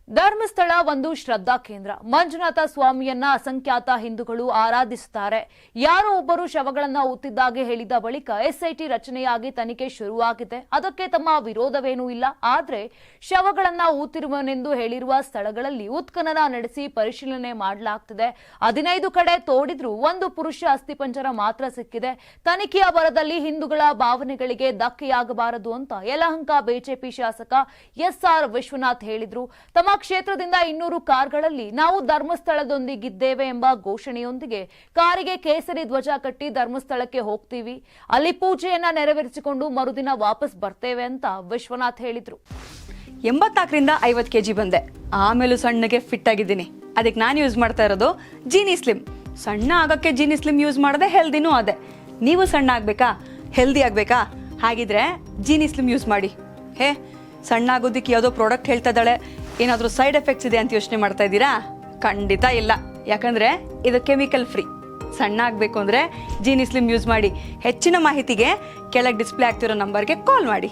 ಧರ್ಮಸ್ಥಳ ಒಂದು ಶ್ರದ್ಧಾ ಕೇಂದ್ರ. ಮಂಜುನಾಥ ಸ್ವಾಮಿಯನ್ನ ಅಸಂಖ್ಯಾತ ಹಿಂದೂಗಳು ಆರಾಧಿಸುತ್ತಾರೆ. ಯಾರೋ ಒಬ್ಬರು ಶವಗಳನ್ನ ಊತಿದ್ದಾಗೆ ಹೇಳಿದ ಬಳಿಕ ಎಸ್ಐಟಿ ರಚನೆಯಾಗಿ ತನಿಖೆ ಶುರುವಾಗಿದೆ. ಅದಕ್ಕೆ ತಮ್ಮ ವಿರೋಧವೇನೂ ಇಲ್ಲ. ಆದ್ರೆ ಶವಗಳನ್ನ ಊತಿರುವನೆಂದು ಹೇಳಿರುವ ಸ್ಥಳಗಳಲ್ಲಿ ಉತ್ಖನನ ನಡೆಸಿ ಪರಿಶೀಲನೆ ಮಾಡಲಾಗ್ತಿದೆ. 15 ಕಡೆ ತೋಡಿದ್ರೂ ಒಂದು ಪುರುಷ ಅಸ್ಥಿಪಂಜರ ಮಾತ್ರ ಸಿಕ್ಕಿದೆ. ತನಿಖೆಯ ಬರದಲ್ಲಿ ಹಿಂದೂಗಳ ಭಾವನೆಗಳಿಗೆ ಧಕ್ಕೆಯಾಗಬಾರದು ಅಂತ ಯಲಹಂಕ ಬಿಜೆಪಿ ಶಾಸಕ ಎಸ್ಆರ್ ವಿಶ್ವನಾಥ್ ಹೇಳಿದ್ರು. ತಮ್ಮ ಕ್ಷೇತ್ರದಿಂದ 200 ಕಾರ್ಗಳಲ್ಲಿ ನಾವು ಧರ್ಮಸ್ಥಳದೊಂದಿಗಿದ್ದೇವೆ ಎಂಬ ಘೋಷಣೆಯೊಂದಿಗೆ ಕಾರಿಗೆ ಕೇಸರಿ ಧ್ವಜ ಕಟ್ಟಿ ಧರ್ಮಸ್ಥಳಕ್ಕೆ ಹೋಗ್ತೀವಿ. ಅಲ್ಲಿ ಪೂಜೆಯನ್ನ ನೆರವೇರಿಸಿಕೊಂಡು ಮರುದಿನ ವಾಪಸ್ ಬರ್ತೇವೆ ಅಂತ ವಿಶ್ವನಾಥ್ ಹೇಳಿದ್ರು. 84ರಿಂದ 50 kg ಬಂದೆ. ಆಮೇಲೂ ಸಣ್ಣಗೆ ಫಿಟ್ ಆಗಿದ್ದೀನಿ. ಅದಕ್ಕೆ ನಾನು ಯೂಸ್ ಮಾಡ್ತಾ ಇರೋದು ಜೀನಿ ಸ್ಲಿಮ್. ಸಣ್ಣ ಆಗಕ್ಕೆ ಜೀನಿ ಸ್ಲಿಮ್ ಯೂಸ್ ಮಾಡದೆ ಹೆಲ್ದಿನೂ ಅದೇ. ನೀವು ಸಣ್ಣ ಆಗ್ಬೇಕಾ, ಹೆಲ್ದಿ ಆಗ್ಬೇಕಾ? ಹಾಗಿದ್ರೆ ಜೀನಿ ಸ್ಲಿಮ್ ಯೂಸ್ ಮಾಡಿ. ಸಣ್ಣ ಆಗೋದಕ್ಕೆ ಯಾವುದೋ ಪ್ರಾಡಕ್ಟ್ ಹೇಳ್ತಾ ಇದ್ದಾಳೆ, ಏನಾದರೂ ಸೈಡ್ ಎಫೆಕ್ಟ್ಸ್ ಇದೆ ಅಂತ ಯೋಚನೆ ಮಾಡ್ತಾ ಇದ್ದೀರಾ? ಖಂಡಿತ ಇಲ್ಲ. ಯಾಕಂದ್ರೆ ಇದು ಕೆಮಿಕಲ್ ಫ್ರೀ. ಸಣ್ಣ ಆಗಬೇಕು ಅಂದರೆ ಜೀನಿ ಸ್ಲಿಮ್ ಯೂಸ್ ಮಾಡಿ. ಹೆಚ್ಚಿನ ಮಾಹಿತಿಗೆ ಕೆಳಗೆ ಡಿಸ್ಪ್ಲೇ ಆಗ್ತಿರೋ ನಂಬರ್ಗೆ ಕಾಲ್ ಮಾಡಿ.